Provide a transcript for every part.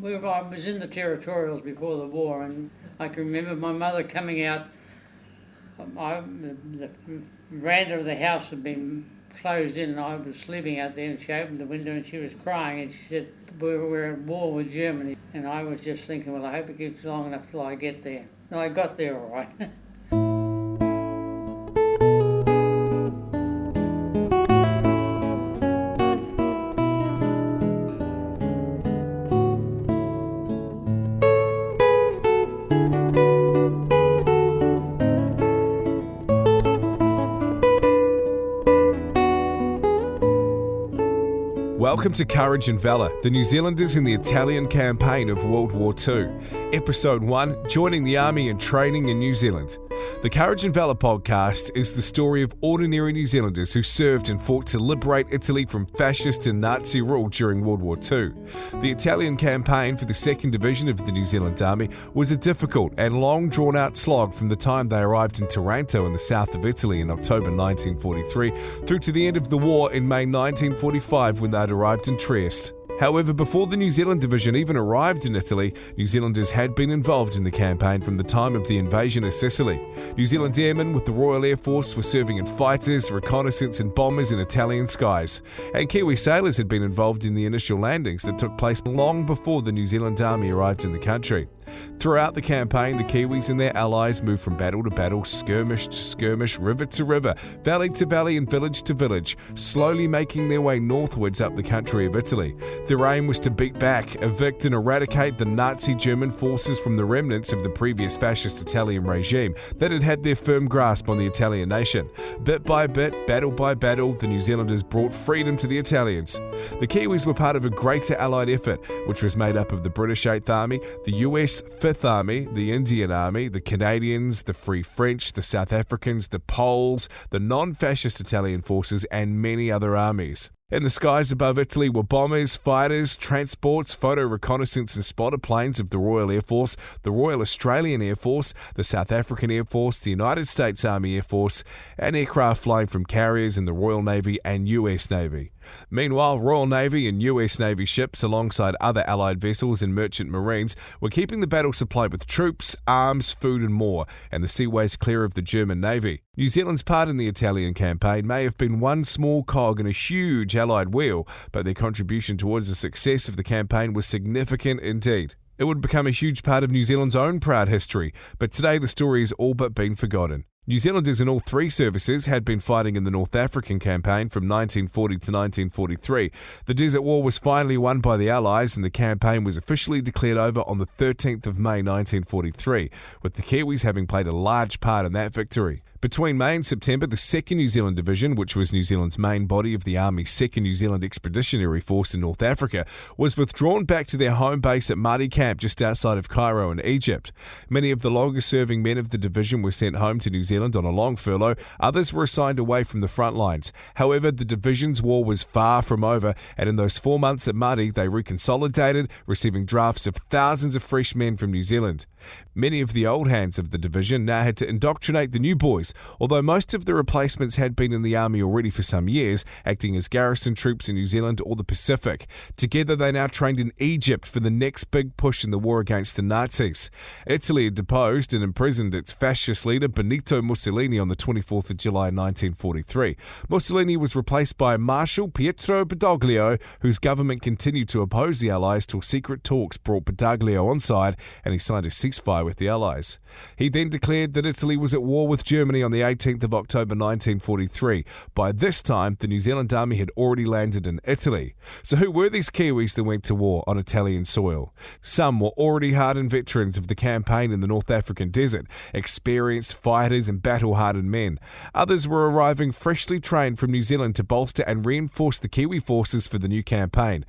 I was in the territorials before the war, and I can remember my mother coming out. The veranda of the house had been closed in, and I was sleeping out there, and she opened the window and she was crying, and she said, we're at war with Germany. And I was just thinking, well, I hope it keeps long enough till I get there. And I got there all right. Welcome to Courage and Valour, the New Zealanders in the Italian campaign of World War II. Episode 1, Joining the Army and Training in New Zealand. The Courage and Valour podcast is the story of ordinary New Zealanders who served and fought to liberate Italy from fascist and Nazi rule during World War II. The Italian campaign for the 2nd Division of the New Zealand Army was a difficult and long drawn-out slog from the time they arrived in Taranto in the south of Italy in October 1943 through to the end of the war in May 1945 when they'd arrived in Trieste. However, before the New Zealand Division even arrived in Italy, New Zealanders had been involved in the campaign from the time of the invasion of Sicily. New Zealand airmen with the Royal Air Force were serving in fighters, reconnaissance and bombers in Italian skies. And Kiwi sailors had been involved in the initial landings that took place long before the New Zealand Army arrived in the country. Throughout the campaign, the Kiwis and their allies moved from battle to battle, skirmish to skirmish, river to river, valley to valley and village to village, slowly making their way northwards up the country of Italy. Their aim was to beat back, evict and eradicate the Nazi German forces from the remnants of the previous fascist Italian regime that had had their firm grasp on the Italian nation. Bit by bit, battle by battle, the New Zealanders brought freedom to the Italians. The Kiwis were part of a greater Allied effort, which was made up of the British 8th Army, the US 5th Army, the Indian Army, the Canadians, the Free French, the South Africans, the Poles, the non-fascist Italian forces, and many other armies. In the skies above Italy were bombers, fighters, transports, photo reconnaissance and spotter planes of the Royal Air Force, the Royal Australian Air Force, the South African Air Force, the United States Army Air Force, and aircraft flying from carriers in the Royal Navy and US Navy. Meanwhile, Royal Navy and US Navy ships, alongside other Allied vessels and merchant marines, were keeping the battle supplied with troops, arms, food and more, and the seaways clear of the German Navy. New Zealand's part in the Italian campaign may have been one small cog in a huge Allied wheel, but their contribution towards the success of the campaign was significant indeed. It would become a huge part of New Zealand's own proud history, but today the story has all but been forgotten. New Zealanders in all three services had been fighting in the North African campaign from 1940 to 1943. The Desert War was finally won by the Allies and the campaign was officially declared over on the 13th of May 1943, with the Kiwis having played a large part in that victory. Between May and September, the 2nd New Zealand Division, which was New Zealand's main body of the Army's 2nd New Zealand Expeditionary Force in North Africa, was withdrawn back to their home base at Mahdi Camp just outside of Cairo in Egypt. Many of the longest-serving men of the division were sent home to New Zealand on a long furlough, others were assigned away from the front lines. However, the division's war was far from over, and in those 4 months at Mahdi, they reconsolidated, receiving drafts of thousands of fresh men from New Zealand. Many of the old hands of the division now had to indoctrinate the new boys, although most of the replacements had been in the army already for some years, acting as garrison troops in New Zealand or the Pacific. Together they now trained in Egypt for the next big push in the war against the Nazis. Italy had deposed and imprisoned its fascist leader Benito Mussolini on the 24th of July 1943. Mussolini was replaced by Marshal Pietro Badoglio, whose government continued to oppose the Allies till secret talks brought Badoglio on side and he signed a ceasefire with the Allies. He then declared that Italy was at war with Germany on the 18th of October 1943. By this time, the New Zealand Army had already landed in Italy. So who were these Kiwis that went to war on Italian soil? Some were already hardened veterans of the campaign in the North African desert, experienced fighters and battle-hardened men. Others were arriving freshly trained from New Zealand to bolster and reinforce the Kiwi forces for the new campaign.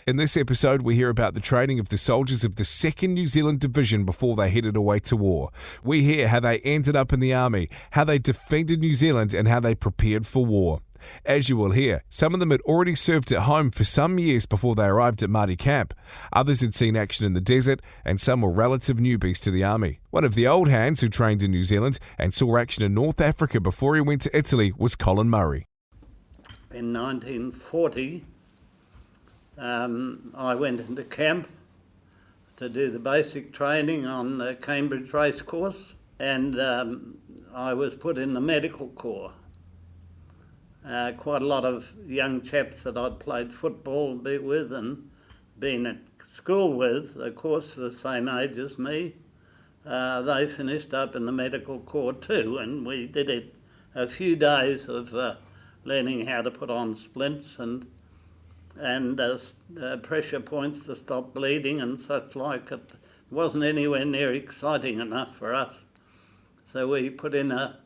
In this episode, we hear about the training of the soldiers of the 2nd New Zealand Division before they headed away to war. We hear how they ended up in the army, how they defended New Zealand, and how they prepared for war. As you will hear, some of them had already served at home for some years before they arrived at Mahdi Camp. Others had seen action in the desert, and some were relative newbies to the army. One of the old hands who trained in New Zealand and saw action in North Africa before he went to Italy was Colin Murray. In 1940, I went into camp to do the basic training on the Cambridge race course, and I was put in the medical corps. Quite a lot of young chaps that I'd played football with and been at school with, of course, the same age as me, they finished up in the medical corps too, and we did it a few days of learning how to put on splints and pressure points to stop bleeding and such like. It wasn't anywhere near exciting enough for us, so we put in a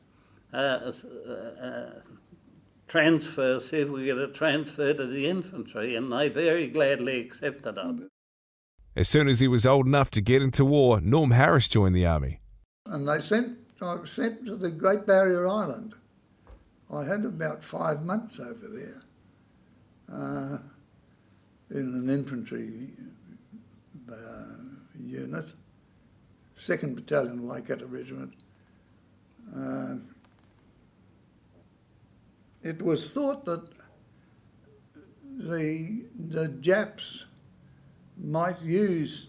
transfer, see if we get a transfer to the infantry, and they very gladly accepted it. As soon as he was old enough to get into war, Norm Harris joined the army. And I was sent to the Great Barrier Island. I had about 5 months over there in an infantry unit, 2nd Battalion Waikato Regiment. It was thought that the Japs might use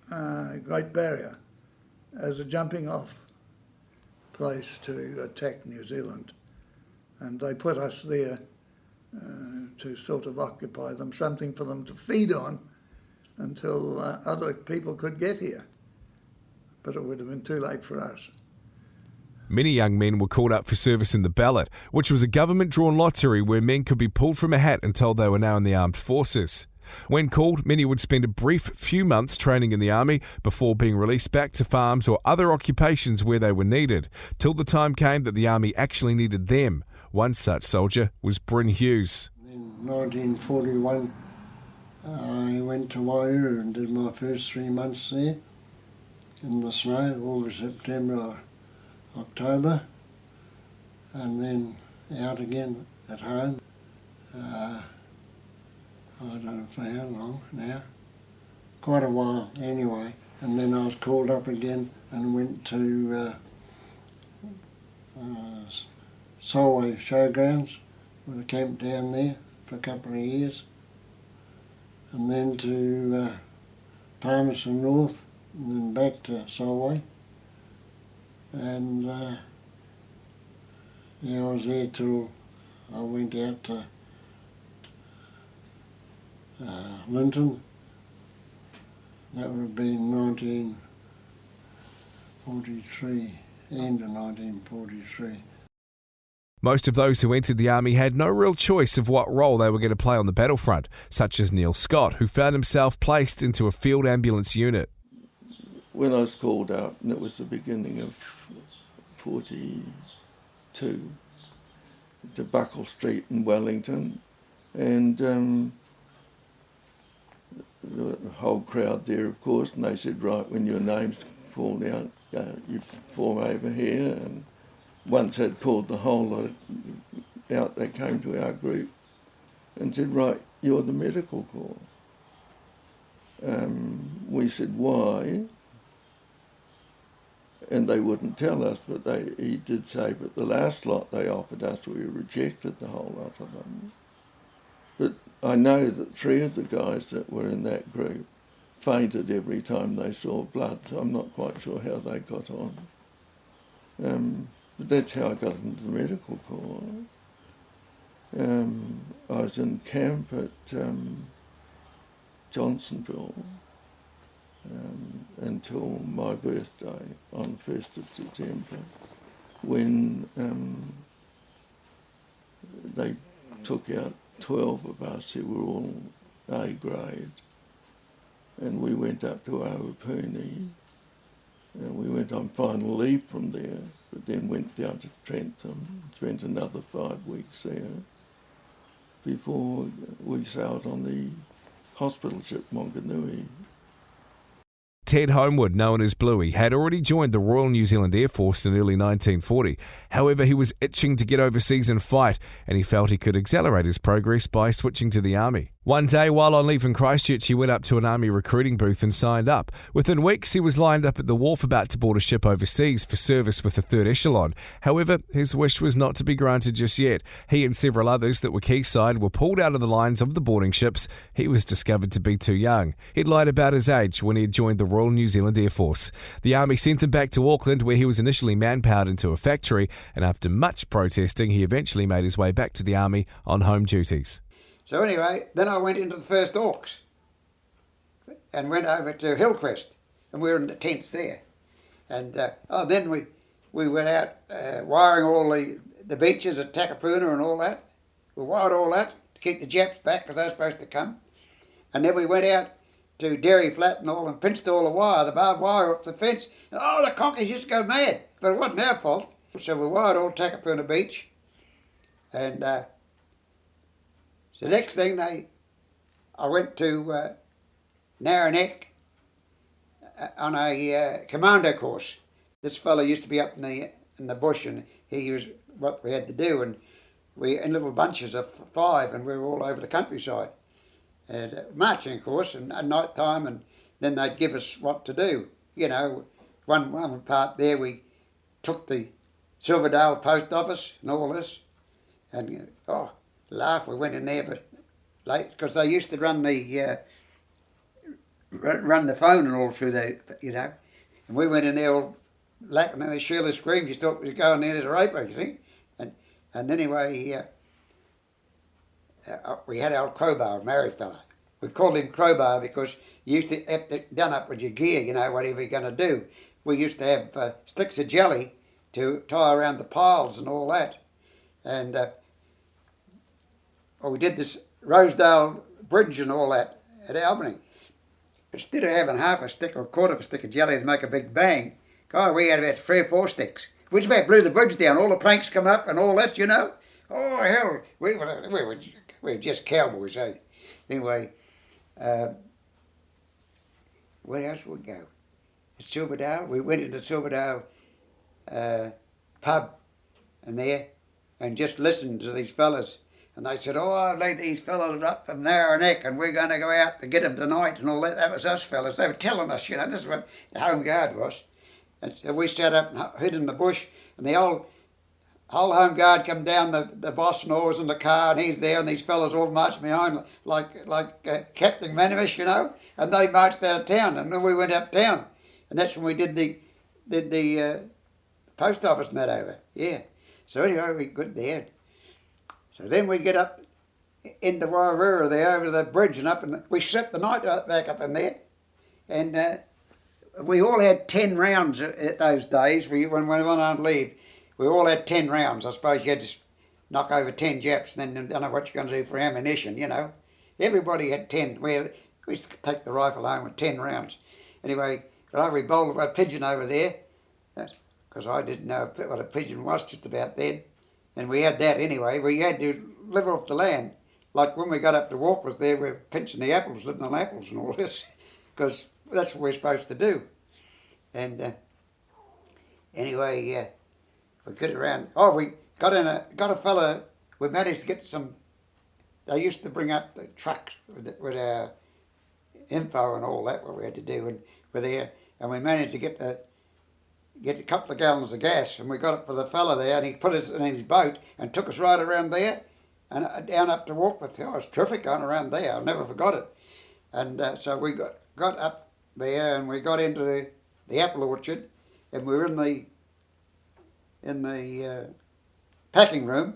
Great Barrier as a jumping off place to attack New Zealand, and they put us there to sort of occupy them, something for them to feed on until other people could get here. But it would have been too late for us. Many young men were called up for service in the ballot, which was a government-drawn lottery where men could be pulled from a hat and told they were now in the armed forces. When called, many would spend a brief few months training in the army before being released back to farms or other occupations where they were needed, till the time came that the army actually needed them. One such soldier was Brynn Hughes. In 1941, I went to Waiuru and did my first 3 months there in the snow, August, September, October, and then out again at home. I don't know for how long now, quite a while anyway, and then I was called up again and went to Solway Showgrounds with a camp down there for a couple of years, and then to Palmerston North, and then back to Solway, and yeah, I was there till I went out to Linton. That would have been 1943, end of 1943. Most of those who entered the army had no real choice of what role they were going to play on the battlefront, such as Neil Scott, who found himself placed into a field ambulance unit. When I was called out, and it was the beginning of 42, to Buckle Street in Wellington, and the whole crowd there, of course, and they said, right, when your name's called out, you form over here. And once they'd called the whole lot out, they came to our group and said, right, you're the medical corps. We said, why? And they wouldn't tell us, but he did say, but the last lot they offered us, we rejected the whole lot of them. But I know that 3 of the guys that were in that group fainted every time they saw blood, so I'm not quite sure how they got on. But that's how I got into the medical corps. I was in camp at Johnsonville until my birthday on 1st of September, when they took out 12 of us who were all A grade, and we went up to Awapuni, and we went on final leave from there, but then went down to Trentham, spent another 5 weeks there before we sailed on the hospital ship Monganui. Ted Homewood, known as Bluey, had already joined the Royal New Zealand Air Force in early 1940. However, he was itching to get overseas and fight, and he felt he could accelerate his progress by switching to the army. One day, while on leave in Christchurch, he went up to an army recruiting booth and signed up. Within weeks, he was lined up at the wharf about to board a ship overseas for service with the 3rd Echelon. However, his wish was not to be granted just yet. He and several others that were quayside were pulled out of the lines of the boarding ships. He was discovered to be too young. He'd lied about his age when he had joined the Royal New Zealand Air Force. The army sent him back to Auckland, where he was initially manpowered into a factory, and after much protesting, he eventually made his way back to the army on home duties. So anyway, then I went into the 1st Hawks and went over to Hillcrest, and we were in the tents there. And then we went out wiring all the beaches at Takapuna and all that. We wired all that to keep the Japs back because they were supposed to come. And then we went out to Dairy Flat and all and pinched all the wire, the barbed wire up the fence. And, the conkies just go mad, but it wasn't our fault. So we wired all Takapuna Beach, and so the next thing I went to Narraneck on a commando course. This fellow used to be up in the bush, and he was what we had to do, and we in little bunches of 5, and we were all over the countryside. And marching course, and at night time, and then they'd give us what to do. You know, one part there we took the Silverdale post office and all this, and laugh, we went in there for late because they used to run the phone and all through there, you know. And we went in there all lacking, and Sheila screamed. She thought we were going in to rape her, you see. And anyway, we had old Crowbar, a married fella. We called him Crowbar because you used to have to done up with your gear, you know, whatever you're going to do. We used to have sticks of jelly to tie around the piles and all that. And we did this Rosedale Bridge and all that at Albany. Instead of having half a stick or a quarter of a stick of jelly to make a big bang, God, we had about 3 or 4 sticks. We just about blew the bridge down. All the planks come up and all this, you know. Oh, hell, we were just cowboys, eh? Anyway, where else would we go? Silverdale. We went into Silverdale pub and there and just listened to these fellas. And they said, I've laid these fellas up from Narraneck and we're going to go out to get them tonight and all that. That was us fellas. They were telling us, you know, this is what the home guard was. And so we sat up and hid in the bush, and the whole home guard come down, the boss and all was in the car, and he's there, and these fellas all marched behind like Captain Manimus, you know, and they marched out of town, and then we went uptown. And that's when we did the post office and that over, yeah. So anyway, we got there. So then we get up into Wairua there over the bridge and up, and we slept the night back up in there. And we all had 10 rounds at those days. When we went on leave, we all had 10 rounds. I suppose you had to knock over 10 Japs, and then don't know what you're going to do for ammunition, you know. Everybody had 10. We used to take the rifle home with 10 rounds. Anyway, we bowled a pigeon over there, because I didn't know what a pigeon was just about then. And we had that anyway. We had to live off the land. Like when we got up to Walkworth there, we were pinching the apples, living on apples and all this, because that's what we're supposed to do. And anyway, we got around. We got a fella. We managed to get some. They used to bring up the trucks with our info and all that, what we had to do, and we're there. And we managed to get a couple of gallons of gas, and we got it for the fella there, and he put us in his boat and took us right around there and down up to Walkworth. It was terrific going around there. I'll never forgot it. And so we got up there, and we got into the apple orchard, and we were in the packing room.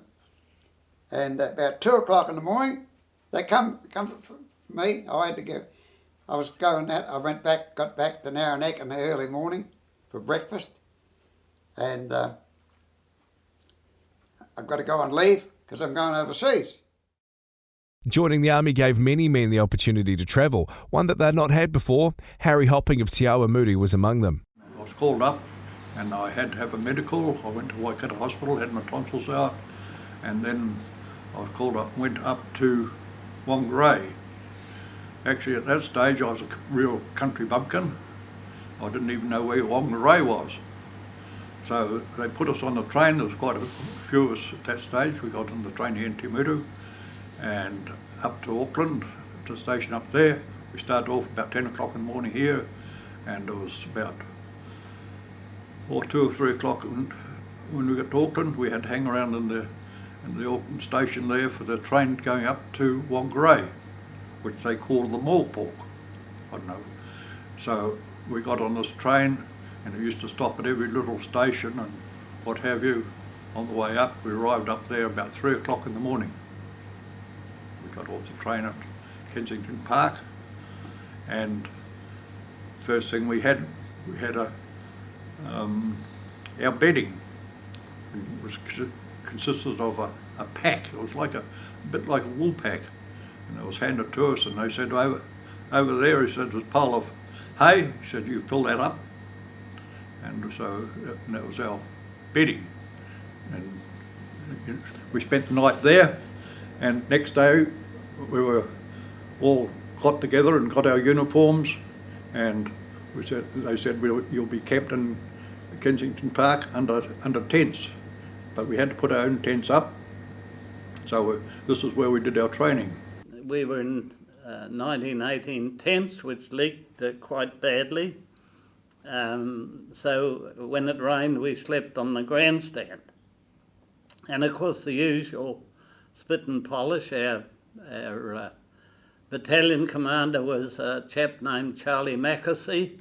And about 2 o'clock in the morning, they come for me. I had to go. I was going out. I went back, got back to Narraneck in the early morning for breakfast, and I've got to go on leave because I'm going overseas. Joining the army gave many men the opportunity to travel, one that they'd not had before. Harry Hopping of Te Awa Muri was among them. I was called up and I had to have a medical. I went to Waikato Hospital, had my tonsils out, and then I was called up, went up to Whangarei. Actually at that stage I was a real country bumpkin. I didn't even know where Whangarei was. So they put us on the train. There was quite a few of us at that stage. We got on the train here in Te Muru and up to Auckland. to the station up there. We started off about 10 o'clock in the morning here, and it was about 2 or 3 o'clock when we got to Auckland. We had to hang around in the Auckland station there for the train going up to Whangarei, which they call the Moorpork. I don't know. So we got on this train, and it used to stop at every little station and what have you. On the way up, we arrived up there about 3 o'clock in the morning. We got off the train at Kensington Park, and first thing we had our bedding. It consisted of a pack. It was like a bit like a wool pack, and it was handed to us. And they said over there, he said, was a pile of hay. He said, you fill that up, and so that was our bedding. And we spent the night there, and next day we were all got together and got our uniforms, and they said you'll be kept in Kensington Park under tents, but we had to put our own tents up. So this is where we did our training. We were in 1918 tents, which leaked quite badly. So when it rained, we slept on the grandstand. And of course the usual spit and polish. Our battalion commander was a chap named Charlie Mackesy.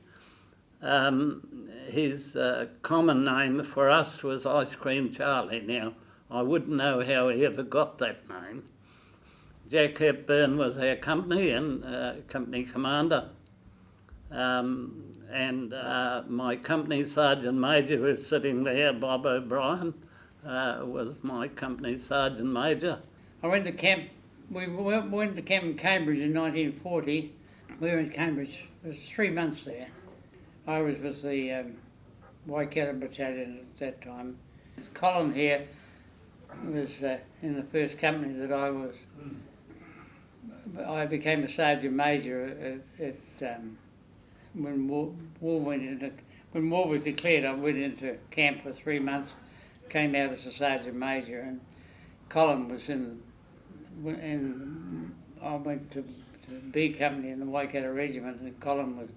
His common name for us was Ice Cream Charlie. Now, I wouldn't know how he ever got that name. Jack Hepburn was our company and company commander. And my company sergeant major was sitting there, Bob O'Brien, was my company sergeant major. I went to camp. We went to camp in Cambridge in 1940. We were in Cambridge. It was 3 months there. I was with the Waikato Battalion at that time. Colin here was in the first company that I was. I became a sergeant major when war was declared. I went into camp for 3 months, came out as a sergeant major, and Colin was in. I went to B Company in the Waikato Regiment, and Colin was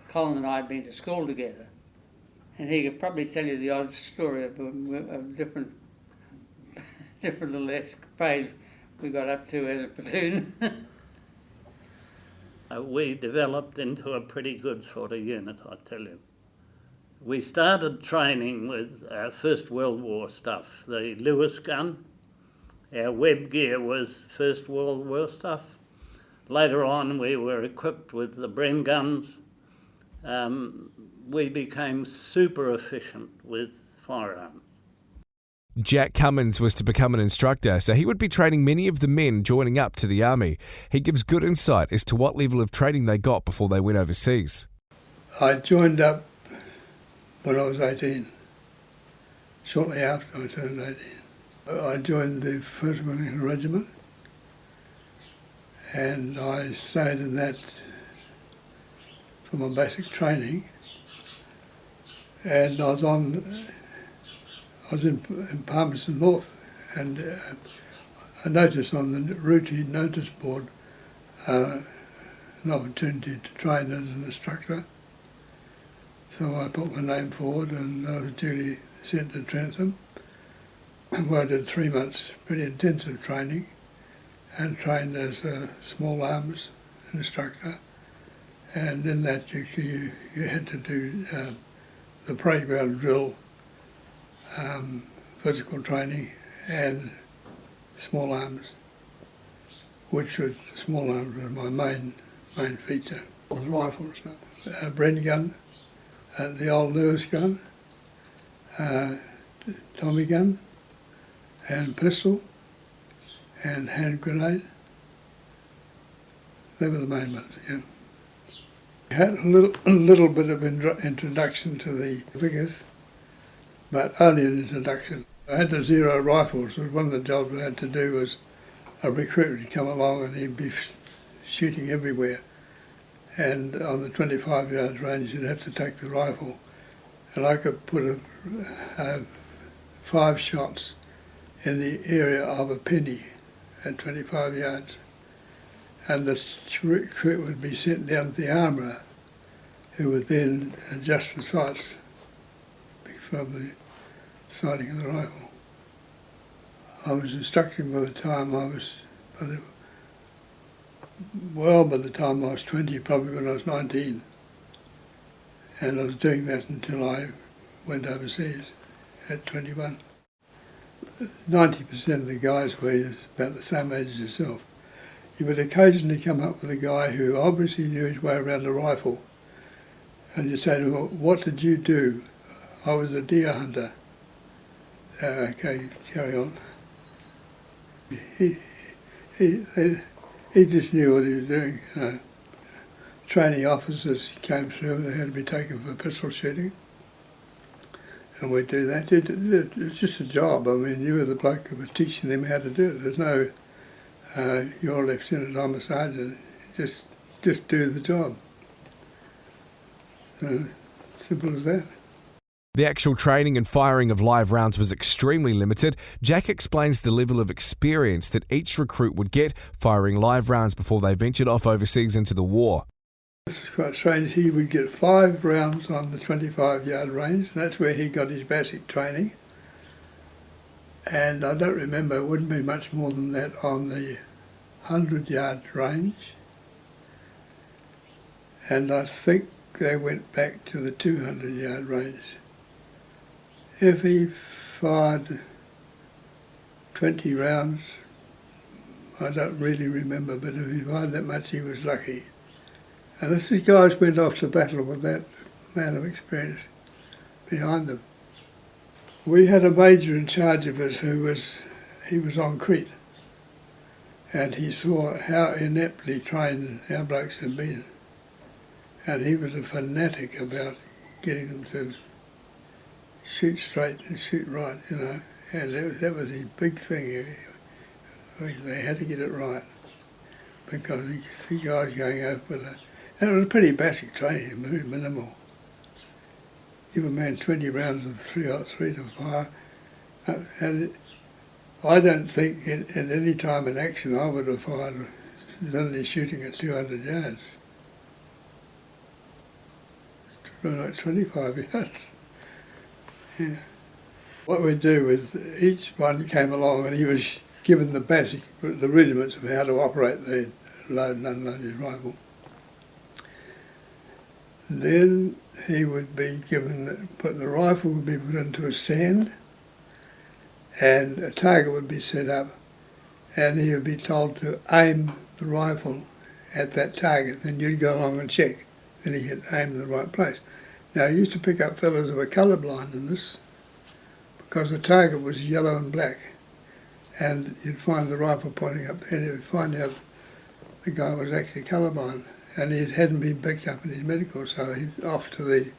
Colin and I had been to school together, and he could probably tell you the odd story of different little escapades we got up to as a platoon. We developed into a pretty good sort of unit, I tell you. We started training with First World War stuff, the Lewis gun. Our web gear was First World War stuff. Later on, we were equipped with the Brynn guns. We became super efficient with firearms. Jack Cummins was to become an instructor, so he would be training many of the men joining up to the army. He gives good insight as to what level of training they got before they went overseas. I joined up when I was 18, shortly after I turned 18. I joined the 1st Wellington Regiment, and I stayed in that for my basic training, and I was in Palmerston North, and I noticed on the routine notice board an opportunity to train as an instructor. So I put my name forward, and I was duly sent to Trentham, where I did 3 months pretty intensive training, and trained as a small arms instructor. And in that you had to do the parade ground drill, physical training, and small arms, which was small arms was my main feature. All the rifles, Brynn gun, the old Lewis gun, Tommy gun, and pistol, and hand grenade. They were the main ones, yeah. I had a little bit of introduction to the figures, but only an introduction. I had the Zero rifles. One of the jobs I had to do was a recruit would come along and he'd be shooting everywhere. And on the 25 yards range, you'd have to take the rifle. And I could put 5 shots in the area of a penny at 25 yards. and the recruit would be sent down to the armourer, who would then adjust the sights from the sighting of the rifle. I was instructing by the time I was, by the time I was 20, probably when I was 19. And I was doing that until I went overseas at 21. 90% of the guys were about the same age as yourself. You would occasionally come up with a guy who obviously knew his way around a rifle, and you'd say to him, "What did you do?" "I was a deer hunter." Okay, carry on. He just knew what he was doing. You know. Training officers came through and they had to be taken for pistol shooting. And we'd do that. It's just a job. I mean, you were the bloke who was teaching them how to do it. There's no, you're a lieutenant, I'm a sergeant. Just do the job. Simple as that. The actual training and firing of live rounds was extremely limited. Jack explains the level of experience that each recruit would get firing live rounds before they ventured off overseas into the war. This is quite strange. He would get 5 rounds on the 25-yard range, and that's where he got his basic training. And I don't remember, it wouldn't be much more than that on the 100-yard range. And I think they went back to the 200-yard range. If he fired 20 rounds, I don't really remember, but if he fired that much, he was lucky. And these guys went off to battle with that amount of experience behind them. We had a major in charge of us he was on Crete, and he saw how ineptly trained our blokes had been. And he was a fanatic about getting them to shoot straight and shoot right, you know. And that was his big thing. They had to get it right, because you see guys going over with a... And it was pretty basic training, very minimal. Give a man 20 rounds of 303 to fire. And I don't think at any time in action I would have fired only shooting at 200 yards. Like 25 yards. Yeah. What we'd do with each one came along and he was given the rudiments of how to operate the load and unload his rifle. Then he would be given, the rifle would be put into a stand and a target would be set up, and he would be told to aim the rifle at that target. Then you'd go along and check that he had aimed in the right place. Now, I used to pick up fellows who were colourblind in this, because the target was yellow and black, and you'd find the rifle pointing up there and you'd find out the guy was actually colourblind, and he hadn't been picked up in his medical, so he's off to the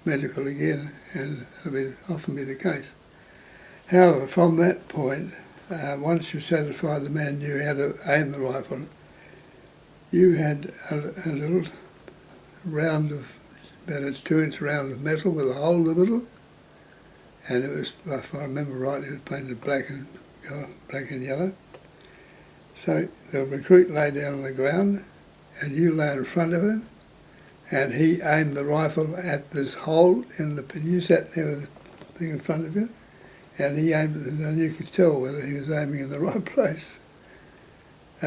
medical again, and it'll often be the case. However, from that point, once you satisfied the man knew how to aim the rifle, you had a little round of, about a 2-inch round of metal with a hole in the middle, and it was, if I remember right, it was painted black and yellow. So the recruit lay down on the ground, and you lay in front of him, and he aimed the rifle at this hole in the pin. You sat there with the thing in front of you, and he aimed it, and you could tell whether he was aiming in the right place.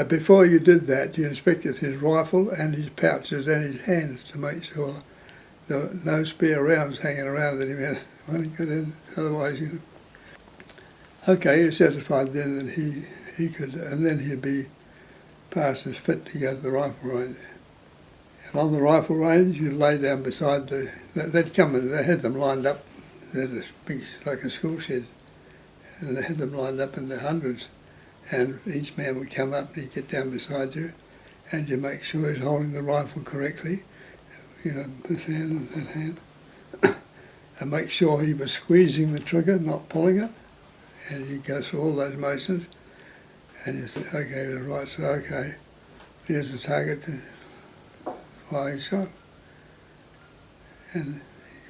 Before you did that, you inspected his rifle and his pouches and his hands to make sure there were no spare rounds hanging around that he had when he got in. Otherwise, you know. Okay, you're satisfied then that he could, and then he'd be passed as fit to go to the rifle range. And on the rifle range, you lay down beside they'd come in, they had them lined up, they had a big, like a school shed, and they had them lined up in the hundreds, and each man would come up and he'd get down beside you, and you make sure he's holding the rifle correctly, you know, this hand and that hand, and make sure he was squeezing the trigger, not pulling it, and you go through all those motions, and you say, okay, right, so okay, here's the target to fire his shot. And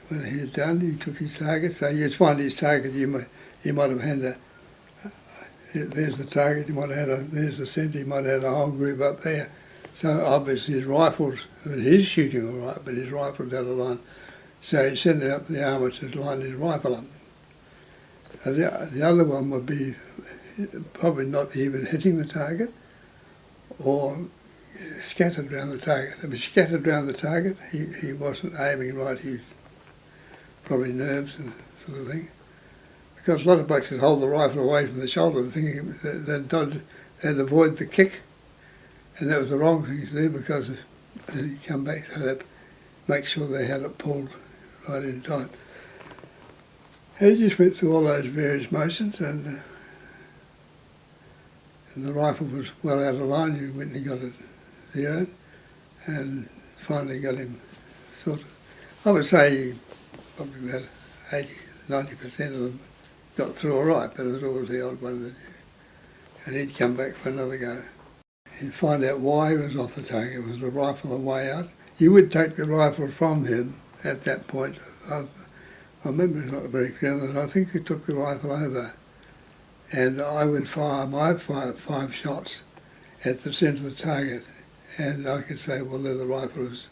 when he had done, he took his target, so you'd find his target, you might have had there's the target, you might have had there's the centre, you might have had a whole group up there, So obviously his rifles, I mean, he's shooting all right, but his rifle's out of line. So he sent it up the armour to line his rifle up. The other one would be probably not even hitting the target or scattered around the target. If he scattered around the target, he wasn't aiming right, he probably nerves and sort of thing. Because a lot of blokes would hold the rifle away from the shoulder thinking they'd avoid the kick, and that was the wrong thing to do because you come back, so that make sure they had it pulled right in tight. He just went through all those various motions, and the rifle was well out of line. You went and got it zeroed, and finally got him sort of, I would say probably about 80-90% of them got through all right, but there was always the odd one that, and he'd come back for another go. He'd find out why he was off the target. Was the rifle a way out? You would take the rifle from him at that point. I remember it's not very clear that I think he took the rifle over, and I would fire my five shots at the centre of the target, and I could say, well, there the rifle is,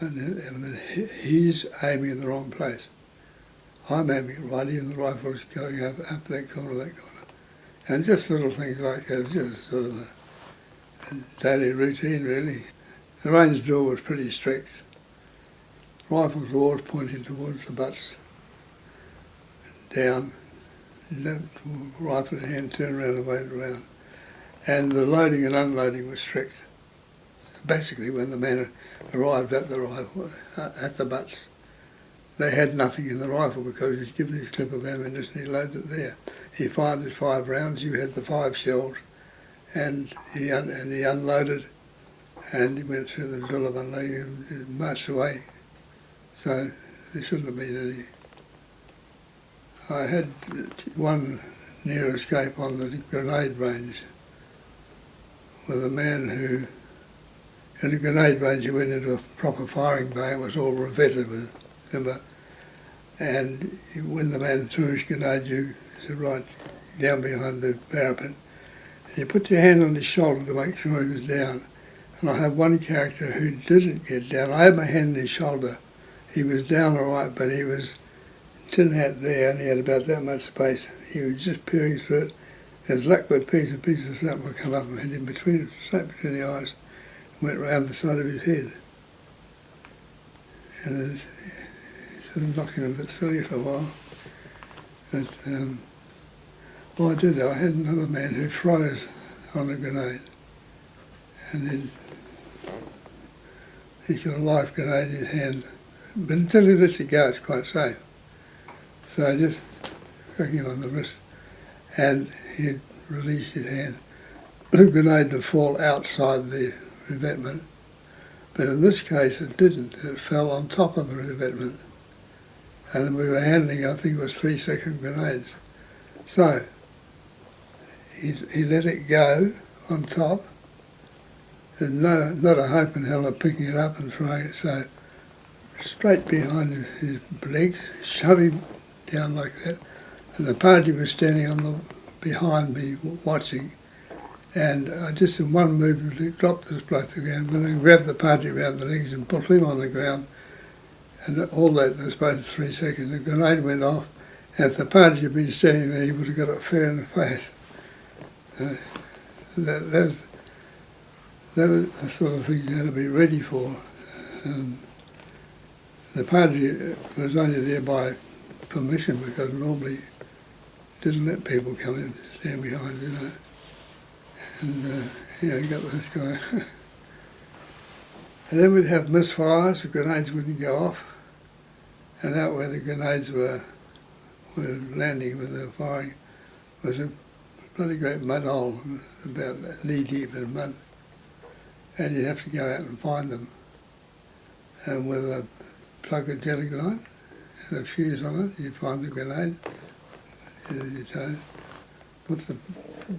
and he's aiming in the wrong place. I'm aiming right, and the rifle is going up that corner, and just little things like that, just sort of a daily routine, really. The range draw was pretty strict. Rifles were always pointing towards the butts, down, left, rifle in hand, turn around and wave around. And the loading and unloading was strict. So basically, when the man arrived at the rifle, at the butts, they had nothing in the rifle because he was given his clip of ammunition, he loaded it there. He fired his 5 rounds, you had the 5 shells, and he unloaded, and he went through the drill of unloading and marched away. So there shouldn't have been any. I had one near escape on the grenade range with a man who, in a grenade range, he went into a proper firing bay. It was all revetted with timber. And when the man threw his grenade, you said, right, down behind the parapet. And you put your hand on his shoulder to make sure he was down. And I have one character who didn't get down. I had my hand on his shoulder. He was down all right, but he was tin hat there, and he had about that much space. He was just peering through it. His liquid piece of shrapnel would come up and hit him straight between the eyes, and went round the side of his head. And it sort of knocked him a bit silly for a while. But I did. I had another man who froze on a grenade, and then he's got a live grenade in his hand. But until he lets it go, it's quite safe. So I just crack him on the wrist, and he'd release his hand. The grenade would fall outside the revetment, but in this case it didn't. It fell on top of the revetment. And we were handling, I think it was 3-second grenades. So he let it go on top. There's not a hope in hell of picking it up and throwing it. So straight behind his legs, shove him down like that. And the party was standing on behind me watching. And I just in one movement dropped this bloke to the ground, and then grabbed the party around the legs and put him on the ground. And all that, I suppose, 3 seconds. The grenade went off. And if the party had been standing there, he would have got it fair in the face. That was the sort of thing you had to be ready for. The party was only there by permission because normally didn't let people come in and stand behind, you know. And you got this guy. And then we'd have misfires, the grenades wouldn't go off. And out where the grenades were landing when they were firing was a bloody great mud hole, about knee deep in mud. And you'd have to go out and find them. And with a plug of jelly light and a fuse on it, you'd find the grenade, you toe, put the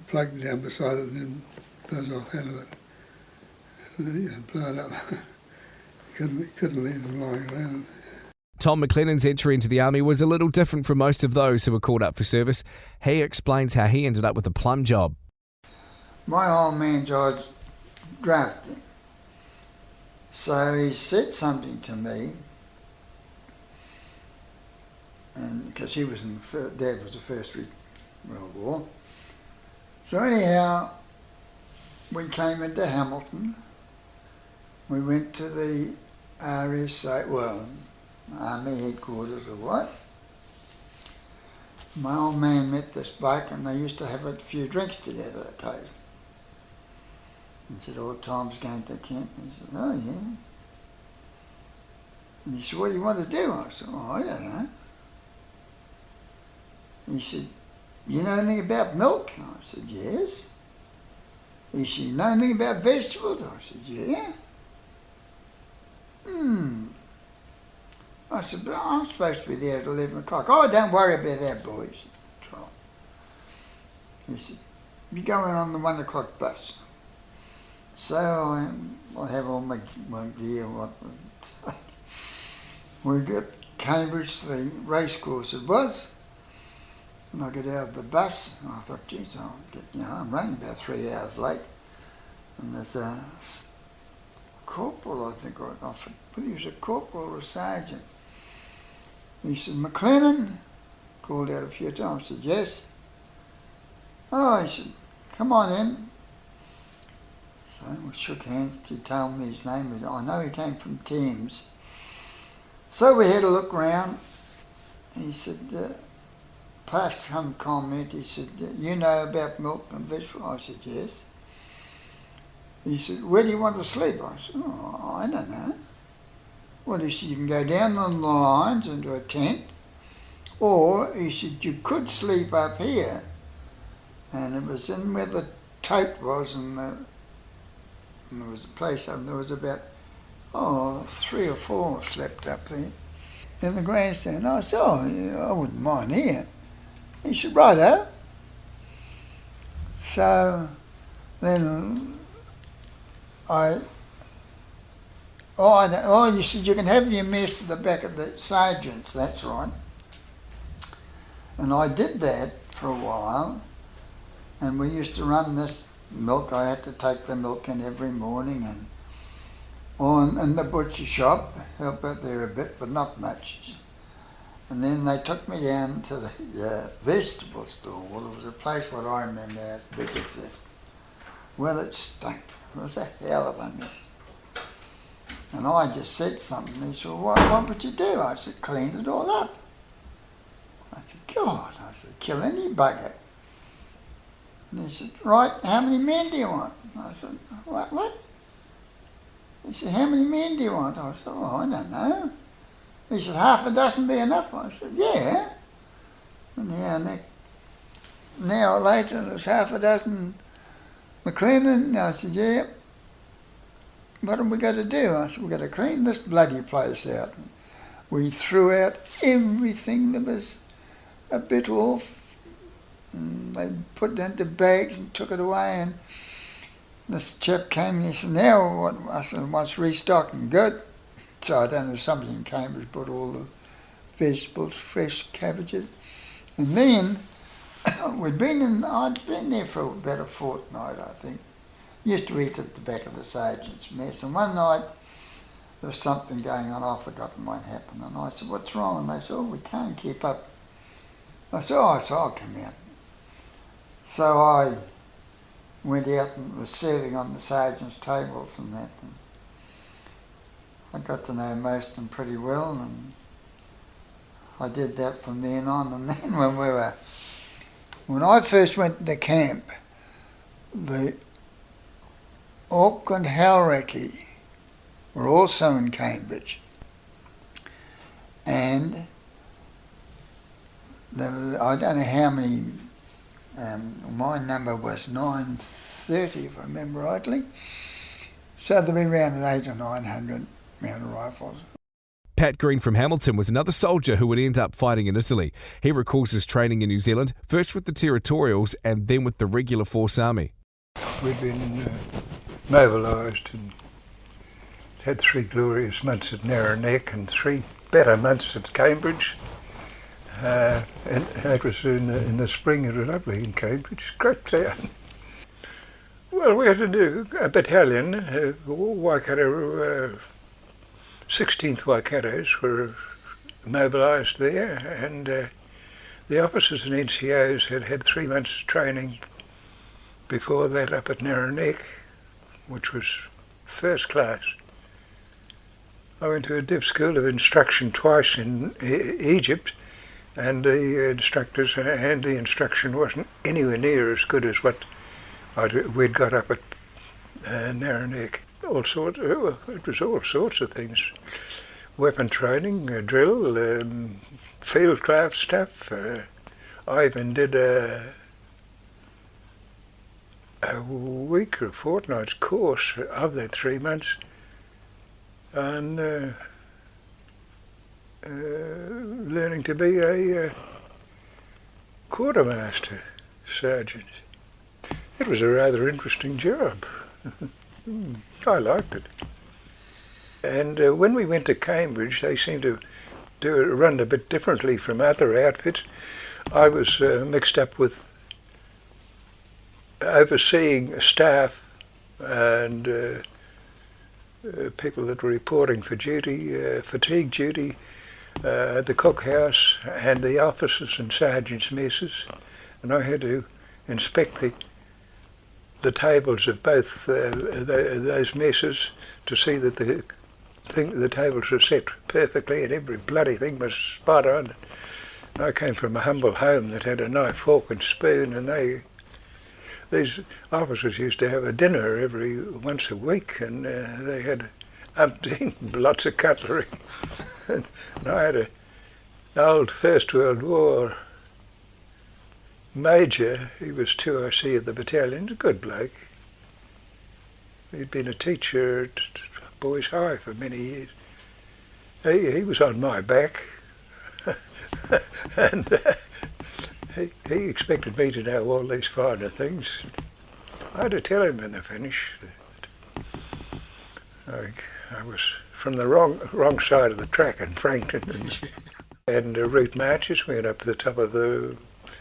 plug down beside it and then buzz off out of it. And then you blow it up. couldn't leave them lying around. Tom McLennan's entry into the army was a little different from most of those who were called up for service. He explains how he ended up with a plum job. My old man George drafting. So he said something to me, and because he was in the Dad was the First World War. So anyhow, we came into Hamilton. We went to the RSA, well, Army headquarters or what. My old man met this bloke and they used to have a few drinks together occasionally. And said, "Oh, Tom's going to camp." And he said, "Oh, yeah." And he said, "What do you want to do?" I said, "Oh, I don't know." He said, "You know anything about milk?" I said, "Yes." He said, "You know anything about vegetables?" I said, "Yeah." I said, "But I'm supposed to be there at 11 o'clock. "Oh, don't worry about that, boys." He said, "You go in on the 1 o'clock bus." So I have all my gear. We got Cambridge, the racecourse it was, and I get out of the bus, and I thought, geez, I'm running about 3 hours late, and there's a corporal, I think, or whether he was a corporal or a sergeant. He said, "McLennan?" Called out a few times. I said, "Yes." "Oh," he said, "come on in." So we shook hands. He told me his name. I know he came from Thames. So we had a look round. He said, passed some comment. He said, "You know about milk and vegetables?" I said, "Yes." He said, "Where do you want to sleep?" I said, "Oh, I don't know." Well, he said, "You can go down on the lines into a tent, or," he said, "you could sleep up here." And it was in where the tote was, and there was a place up there was about, 3 or 4 slept up there in the grandstand. I said, "Oh, yeah, I wouldn't mind here." He said, "Righto." So then you said, "You can have your mess at the back of the sergeants." That's right. And I did that for a while, and we used to run this milk. I had to take the milk in every morning, and in the butcher shop, help out there a bit, but not much. And then they took me down to the vegetable store. Well, it was a place what I remember as big as this. Well, it stank. It was a hell of a mess. And I just said something. He said, what would you do? I said, "Clean it all up." I said, "God," I said, "kill any bugger." And he said, "Right, how many men do you want?" I said, What? He said, "How many men do you want?" I said, "Oh, I don't know." He said, "Half a dozen be enough?" I said, "Yeah." And an hour later, there's half a dozen McLennan. I said, "Yeah. What have we got to do?" I said, "We've got to clean this bloody place out." And we threw out everything that was a bit off, and they put it into bags and took it away. And this chap came and he said, "Now what?" I said, "What's restocking?" "Good." So I don't know, somebody in Cambridge bought all the vegetables, fresh cabbages. And then I'd been there for about a fortnight, I think. Used to eat at the back of the sergeant's mess, and one night there was something going on. I've forgotten what happened, and I said, "What's wrong?" And they said, "Oh, we can't keep up." I said, "Oh, so I'll come out." So I went out and was serving on the sergeant's tables and that. And I got to know most of them pretty well, and I did that from then on. And then when I first went to camp, the Auckland Hauraki were also in Cambridge, and I don't know how many. My number was 930, if I remember rightly. So there'll be around 800 or 900 mounted rifles. Pat Green from Hamilton was another soldier who would end up fighting in Italy. He recalls his training in New Zealand, first with the Territorials and then with the Regular Force Army. We'd been mobilised and had 3 glorious months at Narrow Neck and 3 better months at Cambridge. And it was in the spring. It was lovely in Cambridge. Great town. Well, we had to do a battalion, Waikato, 16th Waikatos were mobilised there, and the officers and NCOs had had 3 months training before that up at Narrow Neck, which was first class. I went to a div school of instruction twice in Egypt, and the instructors and the instruction wasn't anywhere near as good as what we'd got up at Narrow Neck. It was all sorts of things. Weapon training, drill, fieldcraft stuff. I even did a week or a fortnight's course of that 3 months on learning to be a quartermaster sergeant. It was a rather interesting job. I liked it. And when we went to Cambridge, they seemed to run a bit differently from other outfits. I was mixed up with overseeing staff and people that were reporting for duty, fatigue duty, the cookhouse and the officers and sergeants' messes, and I had to inspect the tables of both those messes to see that the tables were set perfectly and every bloody thing was spot on. I came from a humble home that had a knife, fork and spoon, and these officers used to have a dinner once a week, and they had umpteen lots of cutlery. And I had an old First World War major. He was 2IC of the battalion, a good bloke. He'd been a teacher at Boys High for many years. He was on my back, and he expected me to know all these finer things. I had to tell him when I finished that I was from the wrong side of the track in Frankton, and route marches. We went up to the top of the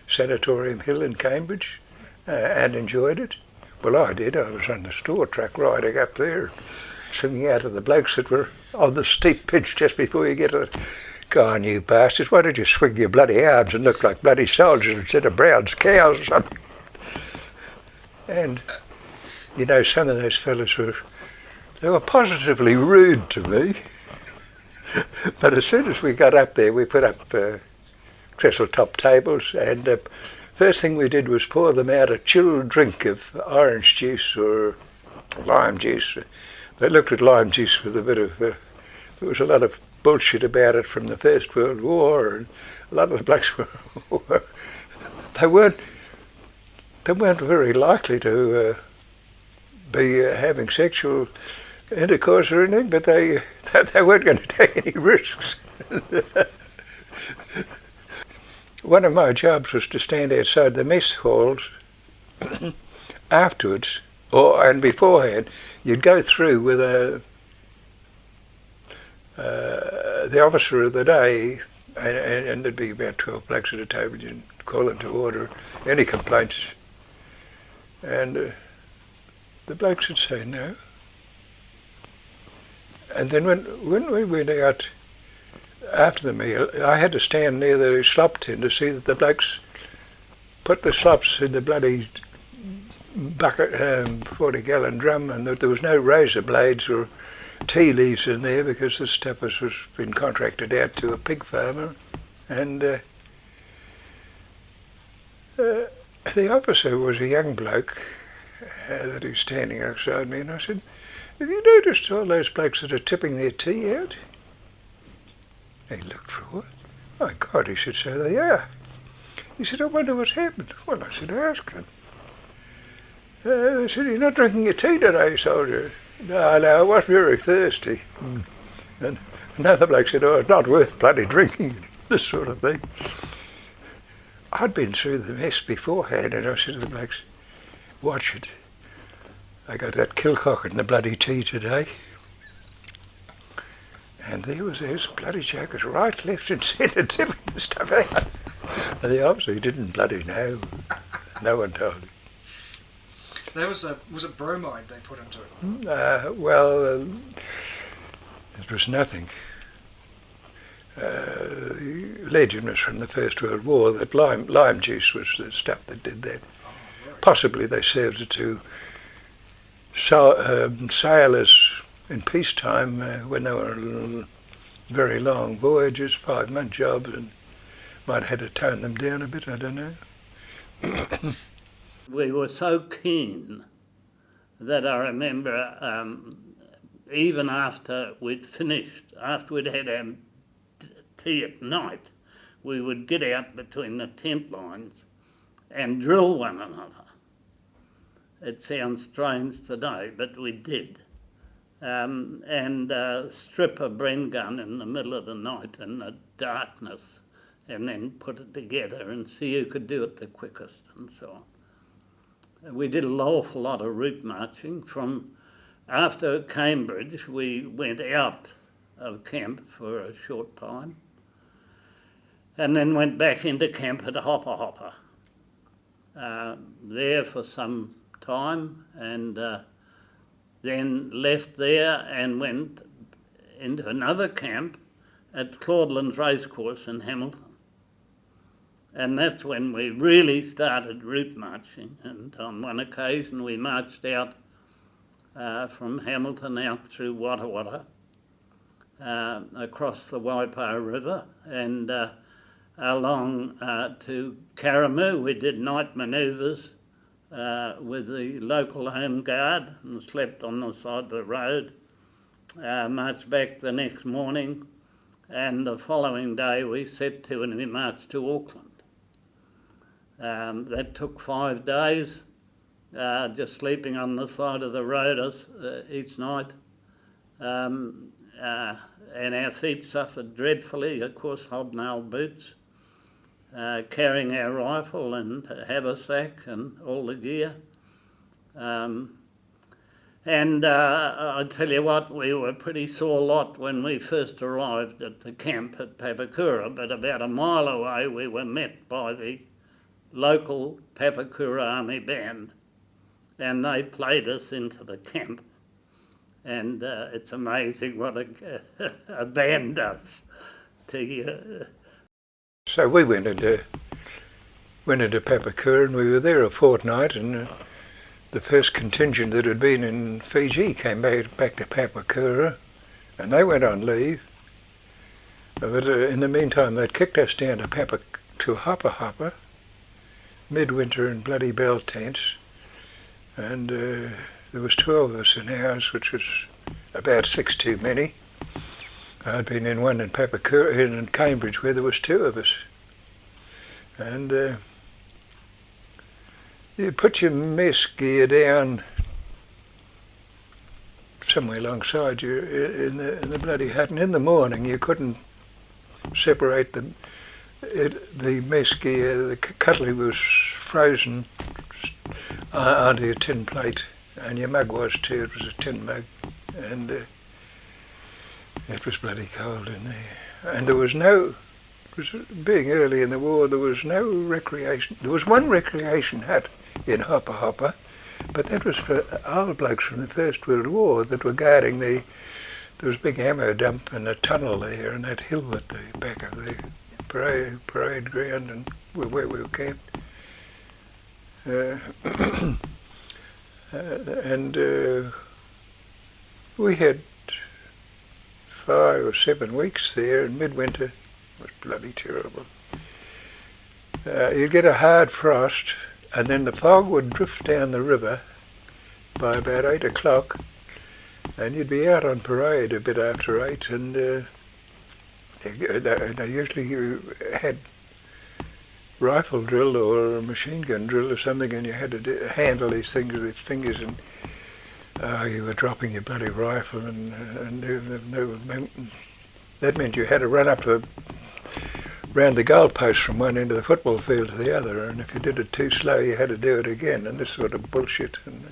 Sanatorium Hill in Cambridge and enjoyed it. Well, I did. I was on the store track riding up there, singing out of the blokes that were on the steep pitch just before you get to the... Go on, you bastards, why don't you swing your bloody arms and look like bloody soldiers instead of Brown's cows or something? And, you know, some of those fellas were positively rude to me. But as soon as we got up there, we put up trestle-top tables, and first thing we did was pour them out a chilled drink of orange juice or lime juice. They looked at lime juice with a bit of... there was a lot of bullshit about it from the First World War, and a lot of the blokes they weren't very likely to be having sexual intercourse or anything, but they weren't going to take any risks. One of my jobs was to stand outside the mess halls afterwards, and beforehand. You'd go through with the officer of the day, and there'd be about 12 blokes at a table. You'd call them to order any complaints, and the blokes would say no. And then when we went out after the meal, I had to stand near the slop tin to see that the blokes put the slops in the bloody bucket, 40-gallon drum, and that there was no razor blades or tea leaves in there, because this stuff was been contracted out to a pig farmer. And the officer was a young bloke that was standing outside me, and I said, "Have you noticed all those blokes that are tipping their tea out?" He looked for what? "My God," he said, "so they are." He said, "I wonder what's happened." Well, I said, "Ask him." I said, "You're not drinking your tea today, soldier?" No, I wasn't very thirsty." And another bloke said, "Oh, it's not worth bloody drinking," this sort of thing. I'd been through the mess beforehand, and I said to the blokes, "Watch it. I got that Kilcock in the bloody tea today." And there was those bloody jokers right, left and centre tipping the stuff out. And the officer, he didn't bloody know. No one told him. There was it bromide they put into it? It was nothing. Legend was from the First World War that lime juice was the stuff that did that. Oh, right. Possibly they served it to sailors in peacetime when they were on very long voyages, 5-month jobs, and might have had to tone them down a bit, I don't know. We were so keen that I remember even after we'd finished, after we'd had our tea at night, we would get out between the tent lines and drill one another. It sounds strange today, but we did. And strip a Brynn gun in the middle of the night in the darkness and then put it together and see who could do it the quickest and so on. We did an awful lot of route marching. From after Cambridge, we went out of camp for a short time and then went back into camp at Hopper. There for some time and then left there and went into another camp at Claudeland's Racecourse in Hamilton. And that's when we really started route marching. And on one occasion we marched out from Hamilton out through Wada across the Waipa River and along to Karamu. We did night manoeuvres with the local home guard and slept on the side of the road. Marched back the next morning, and the following day we set to and we marched to Auckland. That took 5 days, just sleeping on the side of the road each night. And our feet suffered dreadfully, of course, hobnail boots, carrying our rifle and haversack and all the gear. And I tell you what, we were a pretty sore lot when we first arrived at the camp at Papakura, but about a mile away we were met by the local Papakura Army band, and they played us into the camp. And it's amazing what a band does to you. So we went into Papakura, and we were there a fortnight, and the first contingent that had been in Fiji came back to Papakura, and they went on leave. But in the meantime, they'd kicked us down to Hopper, midwinter in bloody bell tents, and there was 12 of us in ours, which was about 6 too many. I'd been in one in Papakura, in Cambridge, where there was 2 of us. And you put your mess gear down somewhere alongside you in the bloody hut, and in the morning you couldn't separate the mess gear. The cutlery was frozen onto your tin plate, and your mug was too. It was a tin mug, and it was bloody cold in there. And there was no, being early in the war, there was no recreation. There was one recreation hut in Hopper, but that was for old blokes from the First World War that were guarding there was a big ammo dump and a tunnel there and that hill at the back of the parade ground and where we were camped. We had 5 or 7 weeks there, and midwinter it was bloody terrible. You'd get a hard frost, and then the fog would drift down the river by about 8 o'clock, and you'd be out on parade a bit after 8, and they usually had rifle drill or a machine gun drill or something, and you had to handle these things with fingers, and you were dropping your bloody rifle, and that meant you had to run up round the goalpost from one end of the football field to the other, and if you did it too slow you had to do it again, and this sort of bullshit. And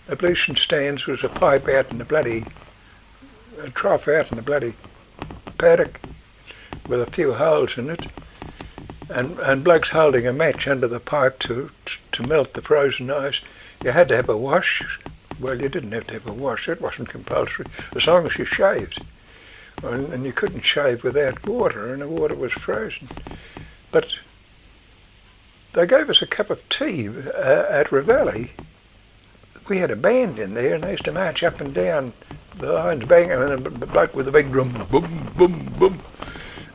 ablution stands was a pipe out in the bloody, a trough out in the bloody paddock with a few holes in it, and blokes holding a match under the pipe to to melt the frozen ice, you had to have a wash. Well, you didn't have to have a wash. It wasn't compulsory, as long as you shaved. And you couldn't shave without water, and the water was frozen. But they gave us a cup of tea at Ravelli. We had a band in there, and they used to march up and down the lines, banging, and the bloke with the big drum, boom, boom, boom.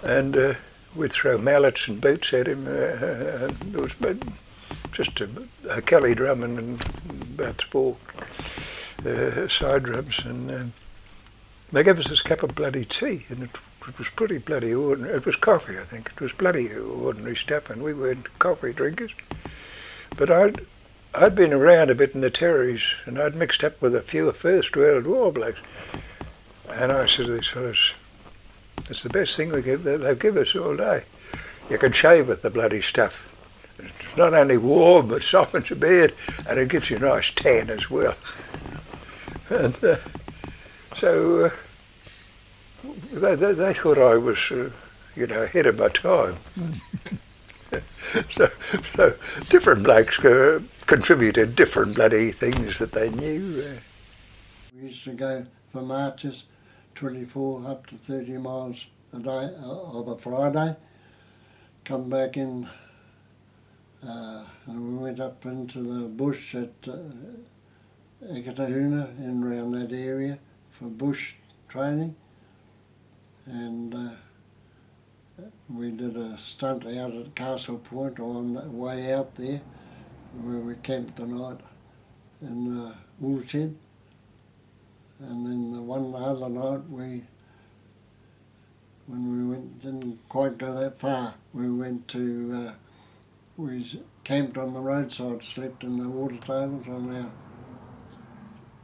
And we'd throw mallets and boots at him. It was just a Kelly drum and about 4 side drums. And they gave us this cup of bloody tea, and it was pretty bloody ordinary. It was coffee, I think. It was bloody ordinary stuff, and we weren't coffee drinkers. But I'd been around a bit in the Terriers, and I'd mixed up with a few First World War blokes. And I said to these fellas, it's the best thing they'll give us all day. You can shave with the bloody stuff. It's not only warm, but softens your beard, and it gives you a nice tan as well. And so they thought I was, ahead of my time. so different blokes contributed different bloody things that they knew. We used to go for marches, 24 up to 30 miles a day of a Friday, come back in, and we went up into the bush at Ekatahuna and around that area for bush training, and we did a stunt out at Castle Point on the way out there, where we camped the night in the wool shed. And then the one other night, when we didn't quite go that far, we went to, we camped on the roadside, slept in the water tables on our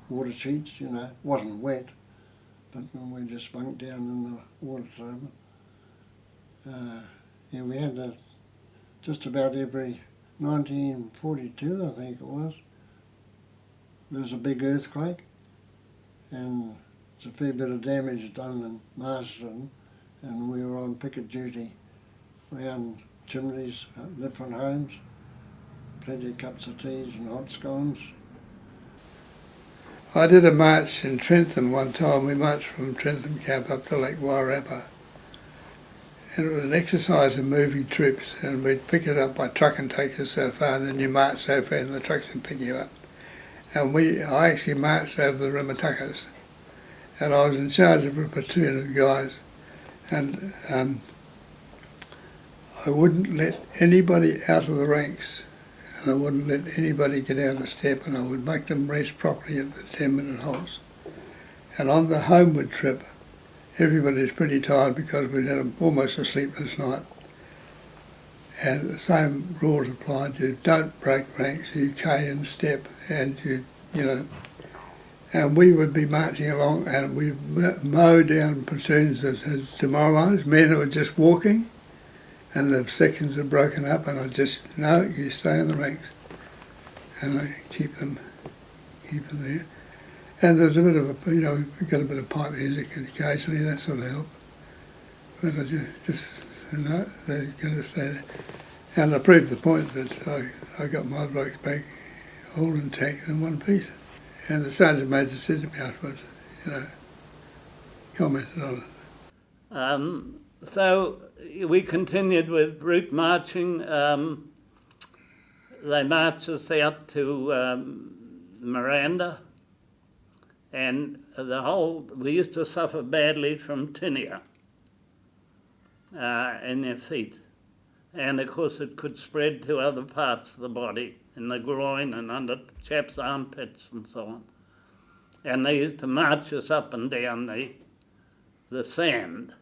water sheets, wasn't wet, but we just bunked down in the water table. We had just about every 1942, I think it was, there was a big earthquake, and there's a fair bit of damage done in Marsden, and we were on picket duty around chimneys, different homes, plenty of cups of teas and hot scones. I did a march in Trentham one time. We marched from Trentham Camp up to Lake Wairarapa. And it was an exercise in moving troops, and we'd pick it up by truck and take us so far, and then you march so far and the trucks would pick you up. And I actually marched over the Rimatakas, and I was in charge of a platoon of guys, and I wouldn't let anybody out of the ranks, and I wouldn't let anybody get out of step, and I would make them rest properly at the 10-minute halts. And on the Homewood trip, everybody's pretty tired because we'd had almost a sleepless night. And the same rules applied. You don't break ranks, you K in step, and and we would be marching along, and we'd mow down platoons that had demoralised, men who were just walking, and the sections had broken up, and I just, no, you stay in the ranks. And I keep them there. And there was a bit of we got a bit of pipe music occasionally, that sort of helped. But I just no, they're going to stay there. And I proved the point that I got my blokes back all intact in one piece. And the Sergeant Major said to me afterwards, commented on it. So we continued with route marching. They marched us out to Miranda, and we used to suffer badly from tinea in their feet. And of course it could spread to other parts of the body, in the groin and under chaps' armpits and so on. And they used to march us up and down the sand.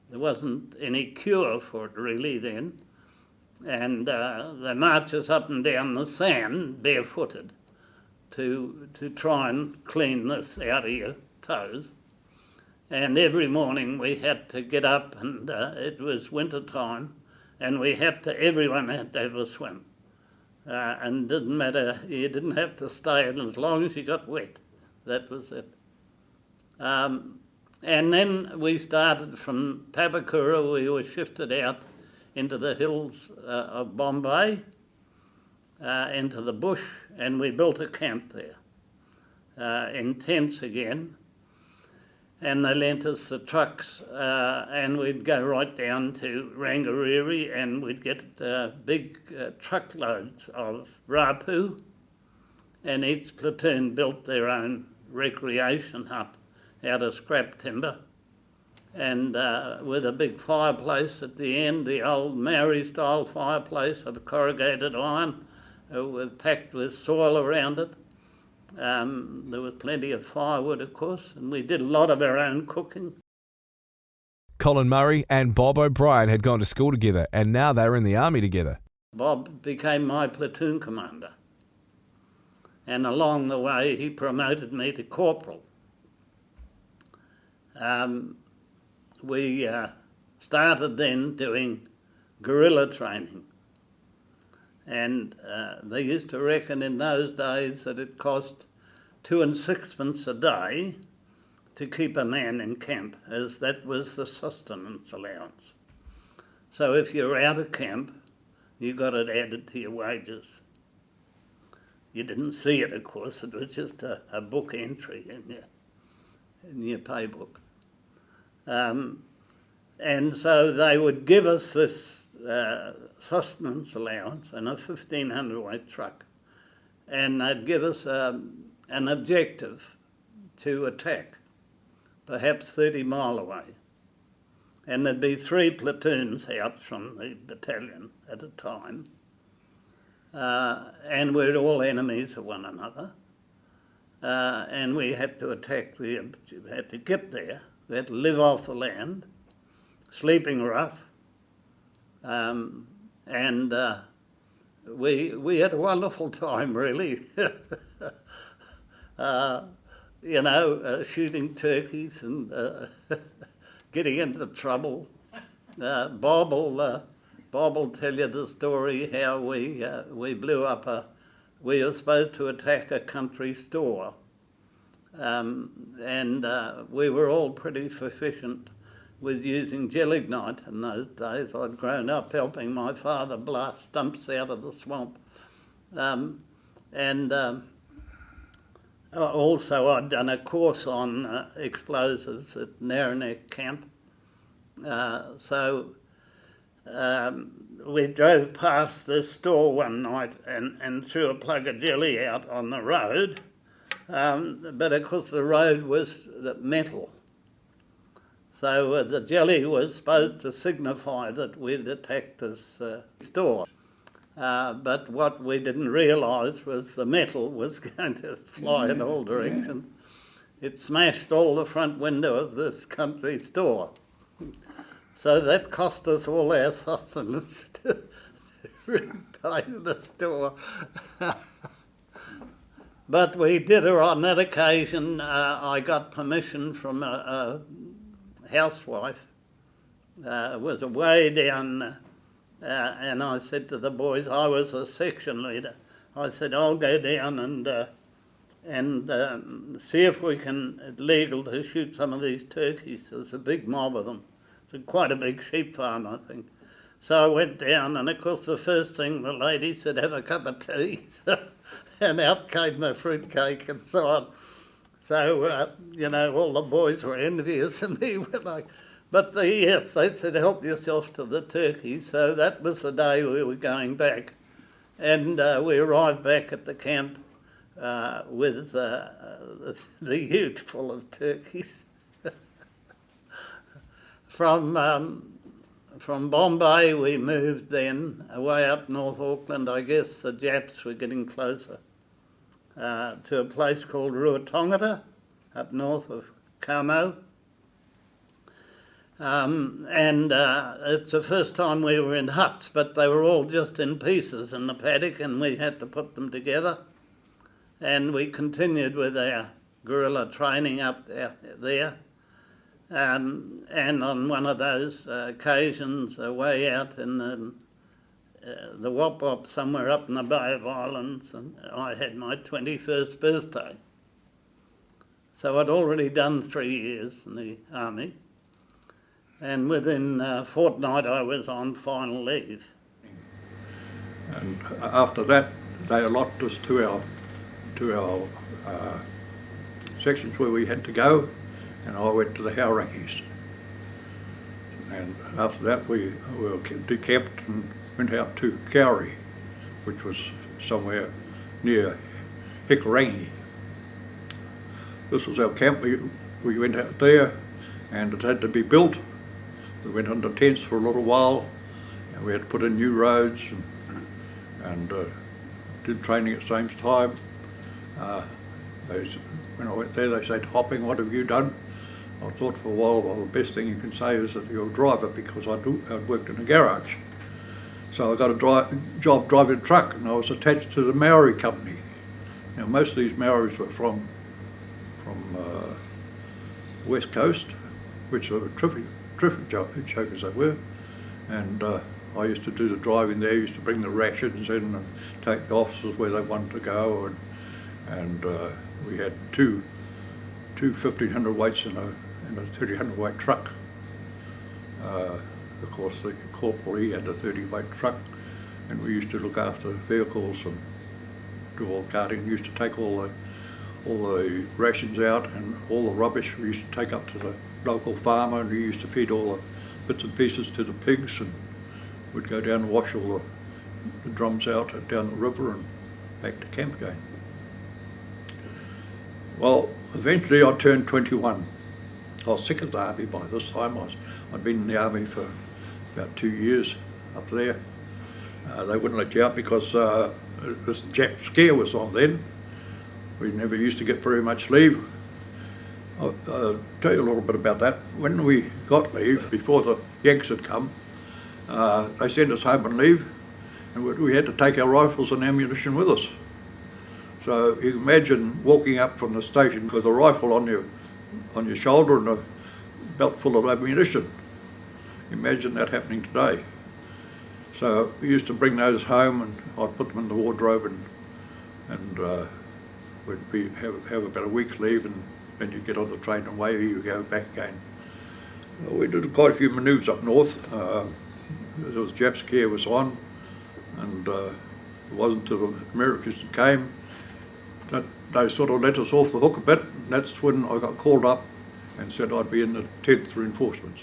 There wasn't any cure for it really then. And they march us up and down the sand barefooted to try and clean this out of your toes. And every morning we had to get up, and it was winter time, and everyone had to have a swim. And didn't matter, you didn't have to stay as long as you got wet. That was it. And then we started from Papakura. We were shifted out into the hills of Bombay, into the bush, and we built a camp there, in tents again. And they lent us the trucks, and we'd go right down to Rangariri, and we'd get big truckloads of rapu, and each platoon built their own recreation hut out of scrap timber, and with a big fireplace at the end, the old Maori-style fireplace of corrugated iron, packed with soil around it. There was plenty of firewood, of course, and we did a lot of our own cooking. Colin Murray and Bob O'Brien had gone to school together, and now they were in the army together. Bob became my platoon commander, and along the way he promoted me to corporal. We started then doing guerrilla training. And they used to reckon in those days that it cost 2 and 6pence a day to keep a man in camp, as that was the sustenance allowance. So if you're out of camp, you got it added to your wages. You didn't see it, of course, it was just a book entry in your pay book. And so they would give us this sustenance allowance and a 1,500 weight truck, and they'd give us an objective to attack, perhaps 30 mile away, and there'd be 3 platoons out from the battalion at a time, and we're all enemies of one another, and we had to attack we had to get there, we had to live off the land, sleeping rough. And we had a wonderful time, really. Shooting turkeys and getting into trouble. Bob will tell you the story how we blew up we were supposed to attack a country store, and we were all pretty proficient with using gelignite in those days. I'd grown up helping my father blast stumps out of the swamp. Also I'd done a course on explosives at Narrowneck Camp. We drove past this store one night and threw a plug of jelly out on the road, but of course the road was metal. So the jelly was supposed to signify that we'd attacked this store. But what we didn't realise was the metal was going to fly in all directions. It smashed all the front window of this country store. So that cost us all our sustenance to repay the store. But we did her on that occasion. I got permission from a housewife, was away down, and I said to the boys, I was a section leader, I said, I'll go down and see if we can, it's legal to shoot some of these turkeys. There's a big mob of them. It's quite a big sheep farm, I think. So I went down, and of course the first thing the lady said, have a cup of tea, and out came the fruitcake and so on. So, all the boys were envious of me. But yes, they said, help yourself to the turkey. So that was the day we were going back. And we arrived back at the camp with the ute full of turkeys. From Bombay we moved then away up North Auckland. I guess the Japs were getting closer. To a place called Ruatongata, up north of Kamo. It's the first time we were in huts, but they were all just in pieces in the paddock, and we had to put them together. And we continued with our guerrilla training up there. And on one of those occasions, way out in the Wop Wop somewhere up in the Bay of Islands, and I had my 21st birthday. So I'd already done 3 years in the army, and within a fortnight I was on final leave. And after that, they allotted us to our sections where we had to go, and I went to the Haurakis. And after that we were decamped and went out to Cowrie, which was somewhere near Hikurangi. This was our camp. We went out there, and it had to be built. We went under tents for a little while, and we had to put in new roads and did training at the same time. When I went there, they said, "Hopping, what have you done?" I thought for a while, well, the best thing you can say is that you're a driver, because I'd worked in a garage. So I got a job driving a truck, and I was attached to the Maori company. Now, most of these Maoris were from West Coast, which were terrific jokers they were. And I used to do the driving there, used to bring the rations in and take the officers where they wanted to go. And we had two 1,500 weights in a 300 weight truck. Of course, the corporal, he had a 30 weight truck, and we used to look after vehicles and do all carting. We used to take all the rations out, and all the rubbish we used to take up to the local farmer, and we used to feed all the bits and pieces to the pigs, and we'd go down and wash all the drums out down the river and back to camp again. Well, eventually I turned 21. I was sick of the army by this time. I'd been in the army for about 2 years up there. They wouldn't let you out because this Jap scare was on then. We never used to get very much leave. I'll tell you a little bit about that. When we got leave, before the Yanks had come, they sent us home on leave, and we had to take our rifles and ammunition with us. So you can imagine walking up from the station with a rifle on your shoulder and a belt full of ammunition. Imagine that happening today. So we used to bring those home, and I'd put them in the wardrobe, and we'd have about a week's leave, and then you get on the train and away you go back again. We did quite a few manoeuvres up north. There was Jap scare was on, and it wasn't until the Americans came that they sort of let us off the hook a bit. And that's when I got called up and said I'd be in the 10th reinforcements.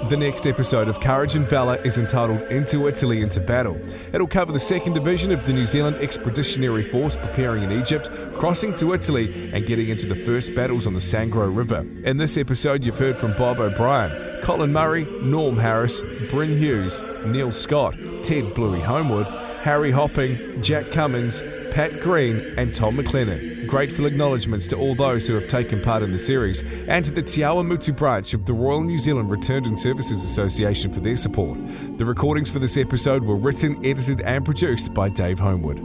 The next episode of Courage and Valour is entitled Into Italy, Into Battle. It'll cover the 2nd Division of the New Zealand Expeditionary Force preparing in Egypt, crossing to Italy and getting into the first battles on the Sangro River. In this episode, you've heard from Bob O'Brien, Colin Murray, Norm Harris, Brynn Hughes, Neil Scott, Ted Bluey Homewood, Harry Hopping, Jack Cummins, Pat Green and Tom McLennan. Grateful acknowledgements to all those who have taken part in the series, and to the Te Awa Mutu branch of the Royal New Zealand Returned and Services Association for their support. The recordings for this episode were written, edited and produced by Dave Homewood.